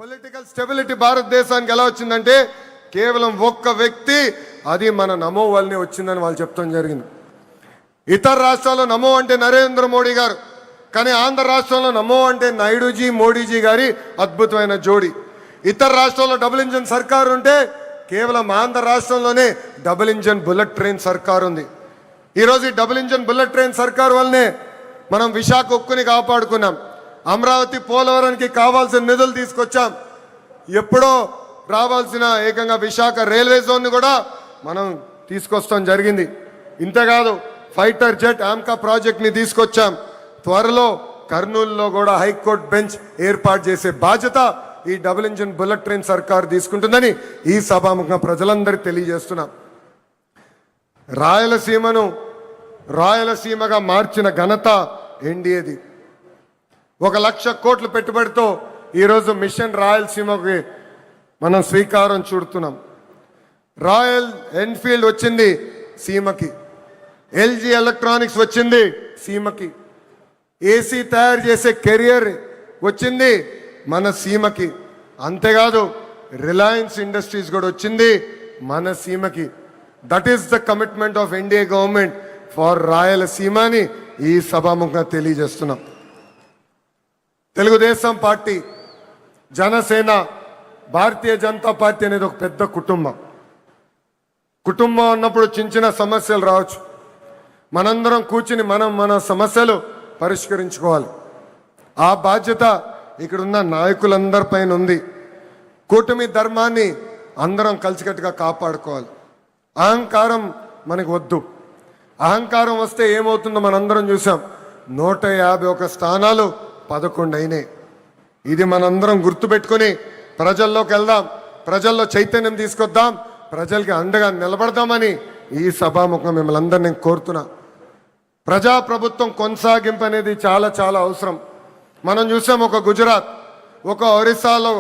Political stability భారతదేశానికి ఎలా వచ్చిందంటే కేవలం ఒక్క వ్యక్తి, అది మన నమో వల్లనే వచ్చిందని వాళ్ళు చెప్తాం జరిగింది. ఇతర రాష్ట్రాల్లో నమో అంటే నరేంద్ర మోడీ గారు, కానీ ఆంధ్ర రాష్ట్రంలో నమో అంటే నాయుడుజీ మోడీజీ గారి అద్భుతమైన జోడి. ఇతర రాష్ట్రాల్లో డబుల్ ఇంజన్ సర్కారు ఉంటే కేవలం ఆంధ్ర రాష్ట్రంలోనే డబుల్ ఇంజన్ బుల్లెట్ ట్రైన్ సర్కారు ఉంది. ఈరోజు ఈ డబుల్ ఇంజన్ బుల్లెట్ ట్రైన్ సర్కారు వల్లనే మనం విశాఖ ఉక్కుని కాపాడుకున్నాం. అమరావతి పోలవరానికి కావాల్సిన నిధులు తీసుకొచ్చాం. ఎప్పుడో రావాల్సిన ఏకంగా విశాఖ రైల్వే జోన్ని కూడా మనం తీసుకొస్తాం జరిగింది. ఇంతేకాదు ఫైటర్ జెట్ ఆమ్కా ప్రాజెక్ట్ని తీసుకొచ్చాం. త్వరలో కర్నూలులో కూడా హైకోర్టు బెంచ్ ఏర్పాటు చేసే బాధ్యత ఈ డబుల్ ఇంజిన్ బుల్లెట్ ట్రైన్ సర్కార్ తీసుకుంటుందని ఈ సభాముఖంగా ప్రజలందరికీ తెలియజేస్తున్నాం. రాయలసీమగా మార్చిన ఘనత ఎన్డీఏది. 1,00,000 కోట్ల పెట్టుబడితో ఈరోజు మిషన్ రాయలసీమకి మనం శ్రీకారం చుడుతున్నాం. రాయల్ ఎన్ఫీల్డ్ వచ్చింది సీమకి, ఎల్జీ ఎలక్ట్రానిక్స్ వచ్చింది సీమకి, ఏసీ తయారు చేసే కెరియర్ వచ్చింది మన సీమకి. అంతేకాదు రిలయన్స్ ఇండస్ట్రీస్ కూడా వచ్చింది మన సీమకి. That is the commitment of NDA government for Rayalaseema అని ఈ సభాముఖంగా తెలియజేస్తున్నాం. తెలుగుదేశం పార్టీ, జనసేన, భారతీయ జనతా పార్టీ అనేది ఒక పెద్ద కుటుంబం. కుటుంబం అన్నప్పుడు చిన్న సమస్యలు రావచ్చు. మనందరం కూర్చుని మన సమస్యలు పరిష్కరించుకోవాలి. ఆ బాధ్యత ఇక్కడున్న నాయకులందరిపైన ఉంది. కూటమి ధర్మాన్ని అందరం కలిసికట్టుగా కాపాడుకోవాలి. అహంకారం మనకు వద్దు. అహంకారం వస్తే ఏమవుతుందో మనందరం చూసాం. 151 స్థానాలు 11 అయినాయి. ఇది మనందరం గుర్తుపెట్టుకొని ప్రజల్లోకి వెళ్దాం, ప్రజల్లో చైతన్యం తీసుకొద్దాం, ప్రజలకి అండగా నిలబడదామని ఈ సభాముఖం మిమ్మల్ని అందరినీ నేను కోరుతున్నా. ప్రజాప్రభుత్వం కొనసాగింపు అనేది చాలా చాలా అవసరం. మనం చూసాం, ఒక గుజరాత్, ఒక ఒరిస్సాలో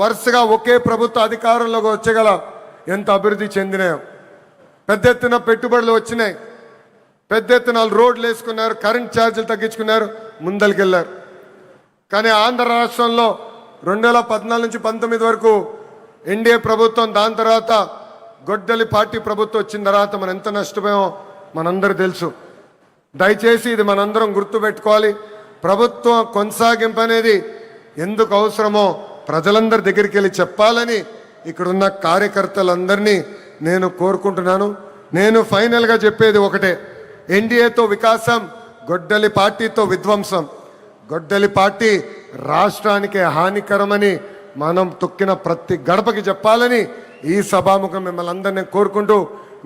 వరుసగా ఒకే ప్రభుత్వ అధికారంలోకి వచ్చేగల ఎంత అభివృద్ధి చెందినాయో. పెద్ద ఎత్తున పెట్టుబడులు వచ్చినాయి, పెద్ద ఎత్తున రోడ్లు వేసుకున్నారు, కరెంట్ ఛార్జీలు తగ్గించుకున్నారు, ముందరికెళ్ళారు. కానీ ఆంధ్ర రాష్ట్రంలో 2014 నుంచి 19 వరకు ఎన్డీఏ ప్రభుత్వం, దాని తర్వాత గొడ్డలి పార్టీ ప్రభుత్వం వచ్చిన తర్వాత మనం ఎంత నష్టపోయామో మనందరూ తెలుసు. దయచేసి ఇది మనందరం గుర్తుపెట్టుకోవాలి. ప్రభుత్వం కొనసాగింపు అనేది ఎందుకు అవసరమో ప్రజలందరి దగ్గరికి వెళ్ళి చెప్పాలని ఇక్కడున్న కార్యకర్తలందరినీ నేను కోరుకుంటున్నాను. నేను ఫైనల్గా చెప్పేది ఒకటే, ఎన్డీఏతో వికాసం, గొడ్డలి పార్టీతో విధ్వంసం. గొడ్డలి పార్టీ రాష్ట్రానికి హానికరమని మనం తొక్కిన ప్రతి గడపకి చెప్పాలని ఈ సభాముఖం మిమ్మల్ని అందరినీ కోరుకుంటూ,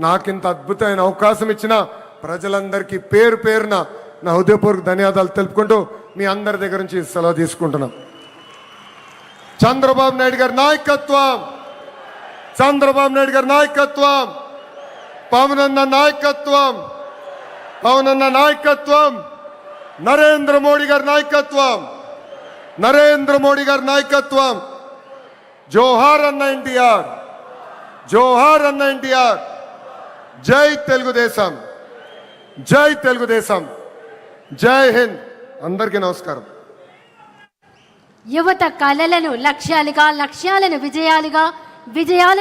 నాకింత అద్భుతమైన అవకాశం ఇచ్చిన ప్రజలందరికీ పేరు పేరున నా హృదయపూర్వక ధన్యవాదాలు తెలుపుకుంటూ మీ అందరి దగ్గర నుంచి సెలవు తీసుకుంటున్నాం. చంద్రబాబు నాయుడు గారి నాయకత్వం, చంద్రబాబు నాయుడు గారి నాయకత్వం, పవనన్న నాయకత్వం, పవనన్న నాయకత్వం, నరేంద్ర మోడీ గారి నాయకత్వం, నరేంద్ర మోడీ గారి నాయకత్వం. జోహార్ అన్న ఎన్టీఆర్, జోహార్ అన్న ఎన్టీఆర్. జై తెలుగుదేశం, జై తెలుగుదేశం, జై హింద్. అందరికీ నమస్కారం. యువత కలలను లక్ష్యాలుగా, లక్ష్యాలను విజయాలుగా, విజయాలను